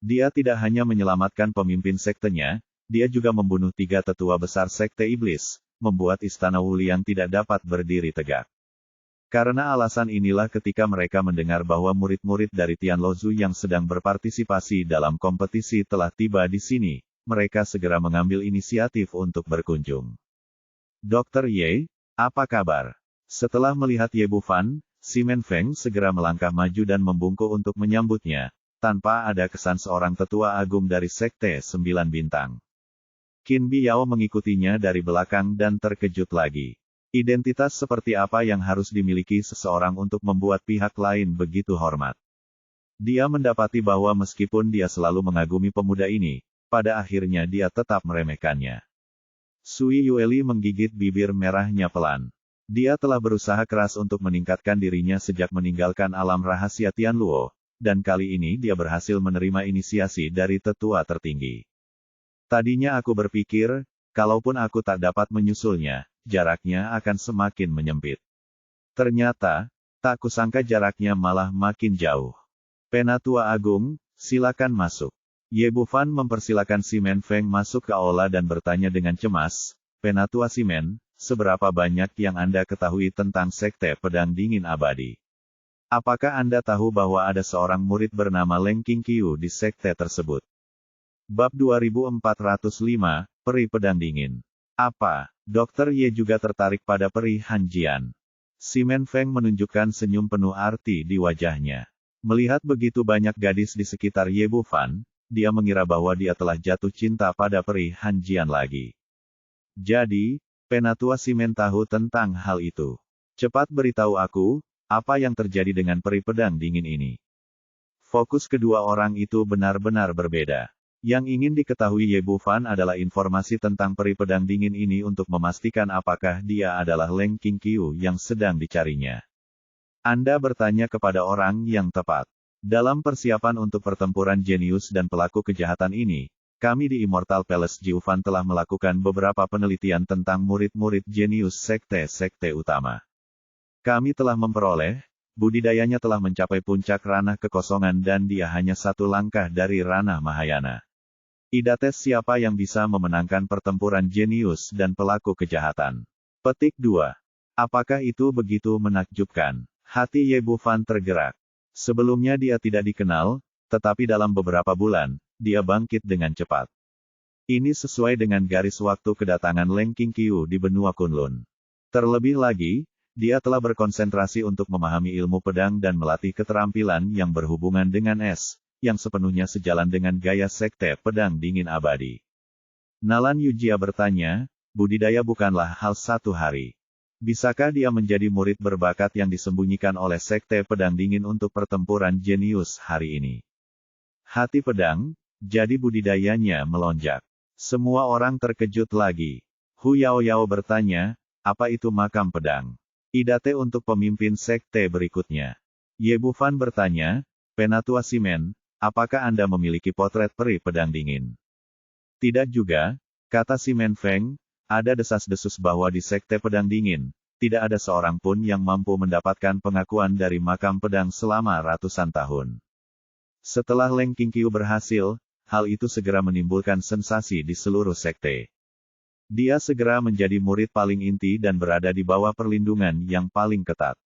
A: Dia tidak hanya menyelamatkan pemimpin sektenya, dia juga membunuh 3 tetua besar sekte iblis, membuat Istana Wuliang tidak dapat berdiri tegak. Karena alasan inilah ketika mereka mendengar bahwa murid-murid dari Tianlozhu yang sedang berpartisipasi dalam kompetisi telah tiba di sini, mereka segera mengambil inisiatif untuk berkunjung. Dr. Ye, apa kabar? Setelah melihat Ye Bufan, si Men Feng segera melangkah maju dan membungkuk untuk menyambutnya, tanpa ada kesan seorang tetua agung dari Sekte 9 Bintang. Qin Biao mengikutinya dari belakang dan terkejut lagi. Identitas seperti apa yang harus dimiliki seseorang untuk membuat pihak lain begitu hormat? Dia mendapati bahwa meskipun dia selalu mengagumi pemuda ini, pada akhirnya dia tetap meremehkannya. Sui Yueli menggigit bibir merahnya pelan. Dia telah berusaha keras untuk meningkatkan dirinya sejak meninggalkan alam rahasia Tianluo, dan kali ini dia berhasil menerima inisiasi dari tetua tertinggi. Tadinya aku berpikir, kalaupun aku tak dapat menyusulnya, jaraknya akan semakin menyempit. Ternyata, tak kusangka jaraknya malah makin jauh. Penatua Agung, silakan masuk. Ye Bufan mempersilakan si Men Feng masuk ke aula dan bertanya dengan cemas, Penatua si Men, seberapa banyak yang Anda ketahui tentang Sekte Pedang Dingin Abadi? Apakah Anda tahu bahwa ada seorang murid bernama Leng Qingqiu di sekte tersebut? Bab 2405, Peri Pedang Dingin. Apa? Dr. Ye juga tertarik pada peri Hanjian. Si Men Feng menunjukkan senyum penuh arti di wajahnya. Melihat begitu banyak gadis di sekitar Ye Bufan, dia mengira bahwa dia telah jatuh cinta pada peri Hanjian lagi. Jadi, Penatua si Men tahu tentang hal itu. Cepat beritahu aku, apa yang terjadi dengan peri pedang dingin ini? Fokus kedua orang itu benar-benar berbeda. Yang ingin diketahui Ye Bufan adalah informasi tentang peri pedang dingin ini untuk memastikan apakah dia adalah Leng Qingqiu yang sedang dicarinya. Anda bertanya kepada orang yang tepat. Dalam persiapan untuk pertempuran jenius dan pelaku kejahatan ini, kami di Immortal Palace Jiufan telah melakukan beberapa penelitian tentang murid-murid jenius sekte-sekte utama. Kami telah memperoleh, budidayanya telah mencapai puncak ranah kekosongan dan dia hanya 1 langkah dari ranah Mahayana. Idates siapa yang bisa memenangkan pertempuran jenius dan pelaku kejahatan? Petik 2. Apakah itu begitu menakjubkan? Hati Ye Bufan tergerak. Sebelumnya dia tidak dikenal, tetapi dalam beberapa bulan, dia bangkit dengan cepat. Ini sesuai dengan garis waktu kedatangan Leng Qingqiu di benua Kunlun. Terlebih lagi, dia telah berkonsentrasi untuk memahami ilmu pedang dan melatih keterampilan yang berhubungan dengan es, yang sepenuhnya sejalan dengan gaya sekte pedang dingin abadi. Nalan Yujia bertanya, budidaya bukanlah hal satu hari. Bisakah dia menjadi murid berbakat yang disembunyikan oleh Sekte Pedang Dingin untuk pertempuran jenius hari ini? Hati pedang, jadi budidayanya melonjak. Semua orang terkejut lagi. Hu Yaoyao bertanya, Apa itu makam pedang? Idate untuk pemimpin sekte berikutnya. Ye Bufan bertanya, Penatua Simen, apakah Anda memiliki potret peri pedang dingin? Tidak juga, kata Simen Feng, ada desas-desus bahwa di sekte pedang dingin, tidak ada seorang pun yang mampu mendapatkan pengakuan dari makam pedang selama ratusan tahun. Setelah Leng Qingqiu berhasil, hal itu segera menimbulkan sensasi di seluruh sekte. Dia segera menjadi murid paling inti dan berada di bawah perlindungan yang paling ketat.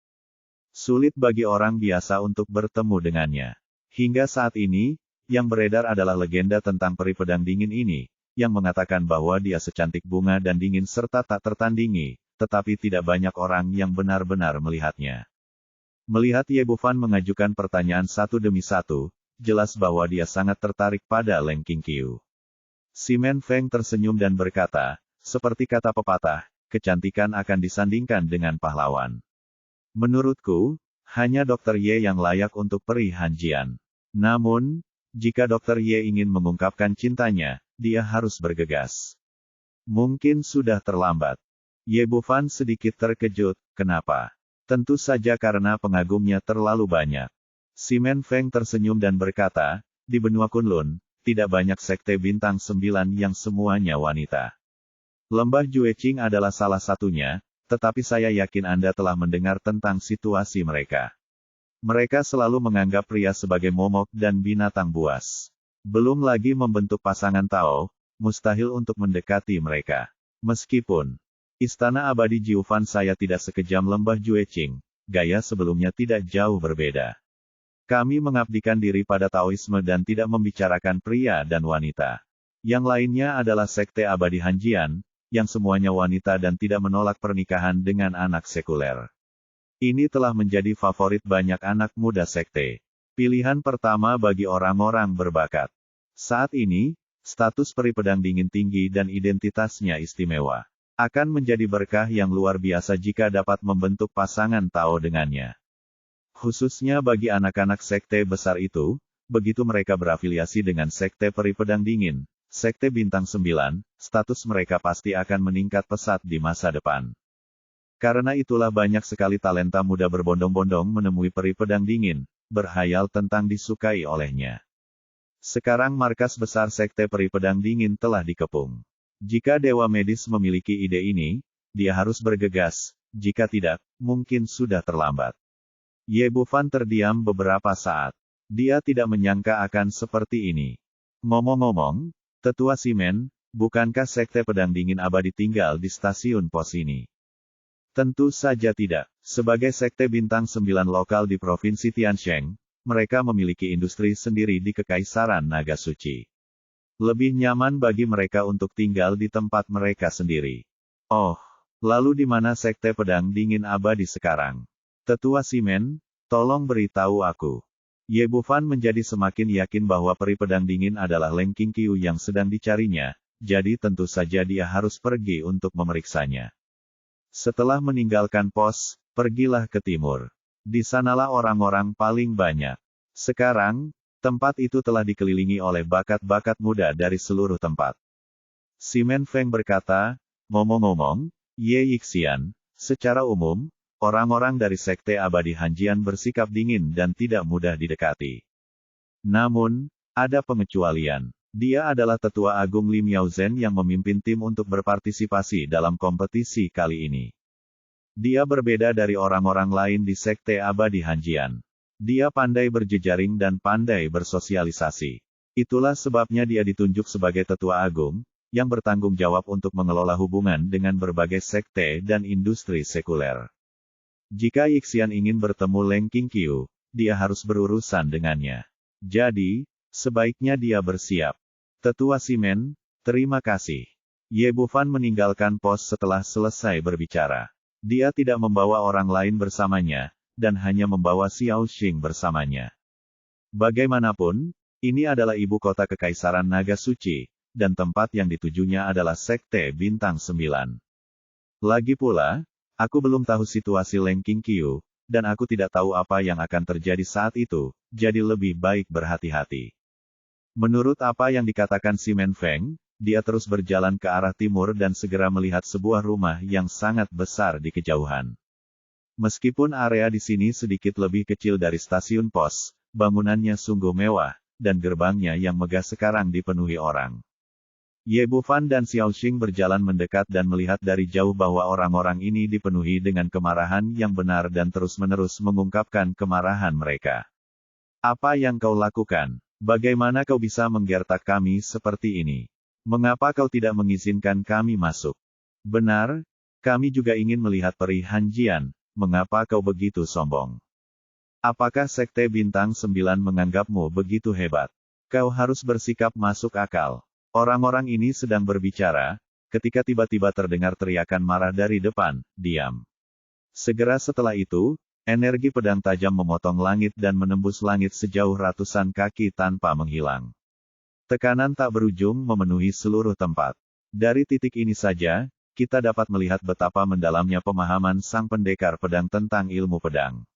A: Sulit bagi orang biasa untuk bertemu dengannya. Hingga saat ini, yang beredar adalah legenda tentang peri pedang dingin ini, yang mengatakan bahwa dia secantik bunga dan dingin serta tak tertandingi, tetapi tidak banyak orang yang benar-benar melihatnya. Melihat Ye Bufan mengajukan pertanyaan satu demi satu, jelas bahwa dia sangat tertarik pada Leng Qingqiu. Simen Feng tersenyum dan berkata, seperti kata pepatah, kecantikan akan disandingkan dengan pahlawan. Menurutku, hanya Dr. Ye yang layak untuk peri Hanjian. Namun, jika Dr. Ye ingin mengungkapkan cintanya, dia harus bergegas. Mungkin sudah terlambat. Ye Bufan sedikit terkejut, kenapa? Tentu saja karena pengagumnya terlalu banyak. Simen Feng tersenyum dan berkata, di benua Kunlun, tidak banyak sekte bintang 9 yang semuanya wanita. Lembah Jueqing adalah salah satunya, tetapi saya yakin Anda telah mendengar tentang situasi mereka. Mereka selalu menganggap pria sebagai momok dan binatang buas. Belum lagi membentuk pasangan Tao, mustahil untuk mendekati mereka. Meskipun Istana Abadi Jiufan saya tidak sekejam Lembah Jueqing, gaya sebelumnya tidak jauh berbeda. Kami mengabdikan diri pada Taoisme dan tidak membicarakan pria dan wanita. Yang lainnya adalah Sekte Abadi Hanjian, yang semuanya wanita dan tidak menolak pernikahan dengan anak sekuler. Ini telah menjadi favorit banyak anak muda sekte. Pilihan pertama bagi orang-orang berbakat. Saat ini, status peri pedang dingin tinggi dan identitasnya istimewa. Akan menjadi berkah yang luar biasa jika dapat membentuk pasangan Tao dengannya. Khususnya bagi anak-anak sekte besar itu, begitu mereka berafiliasi dengan sekte peri pedang dingin, sekte bintang 9, status mereka pasti akan meningkat pesat di masa depan. Karena itulah banyak sekali talenta muda berbondong-bondong menemui peri pedang dingin, berhayal tentang disukai olehnya. Sekarang markas besar sekte peri pedang dingin telah dikepung. Jika Dewa Medis memiliki ide ini, dia harus bergegas, jika tidak, mungkin sudah terlambat. Ye Bufan terdiam beberapa saat. Dia tidak menyangka akan seperti ini. Ngomong-ngomong, Tetua Simen, bukankah sekte pedang dingin abadi tinggal di stasiun pos ini? Tentu saja tidak. Sebagai sekte bintang 9 lokal di Provinsi Tiansheng, mereka memiliki industri sendiri di Kekaisaran Naga Suci. Lebih nyaman bagi mereka untuk tinggal di tempat mereka sendiri. Oh, lalu di mana sekte pedang dingin abadi sekarang? Tetua Simen, tolong beritahu aku. Ye Bufan menjadi semakin yakin bahwa peri pedang dingin adalah Leng Qingqiu yang sedang dicarinya, jadi tentu saja dia harus pergi untuk memeriksanya. Setelah meninggalkan pos, pergilah ke timur. Di sanalah orang-orang paling banyak. Sekarang, tempat itu telah dikelilingi oleh bakat-bakat muda dari seluruh tempat. Simen Feng berkata, ngomong-ngomong, Ye Yixian, secara umum, orang-orang dari Sekte Abadi Hanjian bersikap dingin dan tidak mudah didekati. Namun, ada pengecualian. Dia adalah Tetua Agung Li Miaozhen yang memimpin tim untuk berpartisipasi dalam kompetisi kali ini. Dia berbeda dari orang-orang lain di Sekte Abadi Hanjian. Dia pandai berjejaring dan pandai bersosialisasi. Itulah sebabnya dia ditunjuk sebagai Tetua Agung, yang bertanggung jawab untuk mengelola hubungan dengan berbagai sekte dan industri sekuler. Jika Yixian ingin bertemu Leng Qingqiu, dia harus berurusan dengannya. Jadi, sebaiknya dia bersiap. Tetua Simen, terima kasih. Ye Bufan meninggalkan pos setelah selesai berbicara. Dia tidak membawa orang lain bersamanya, dan hanya membawa Xiao Xing bersamanya. Bagaimanapun, ini adalah ibu kota Kekaisaran Naga Suci, dan tempat yang ditujunya adalah Sekte Bintang 9. Lagi pula, aku belum tahu situasi Leng Qingqiu, dan aku tidak tahu apa yang akan terjadi saat itu, jadi lebih baik berhati-hati. Menurut apa yang dikatakan Simen Feng, dia terus berjalan ke arah timur dan segera melihat sebuah rumah yang sangat besar di kejauhan. Meskipun area di sini sedikit lebih kecil dari stasiun pos, bangunannya sungguh mewah, dan gerbangnya yang megah sekarang dipenuhi orang. Ye Bufan dan Xiao Xing berjalan mendekat dan melihat dari jauh bahwa orang-orang ini dipenuhi dengan kemarahan yang benar dan terus-menerus mengungkapkan kemarahan mereka. Apa yang kau lakukan? Bagaimana kau bisa menggertak kami seperti ini? Mengapa kau tidak mengizinkan kami masuk? Benar, kami juga ingin melihat peri Hanjian, mengapa kau begitu sombong? Apakah Sekte Bintang 9 menganggapmu begitu hebat? Kau harus bersikap masuk akal. Orang-orang ini sedang berbicara, ketika tiba-tiba terdengar teriakan marah dari depan, diam. Segera setelah itu, energi pedang tajam memotong langit dan menembus langit sejauh ratusan kaki tanpa menghilang. Tekanan tak berujung memenuhi seluruh tempat. Dari titik ini saja, kita dapat melihat betapa mendalamnya pemahaman sang pendekar pedang tentang ilmu pedang.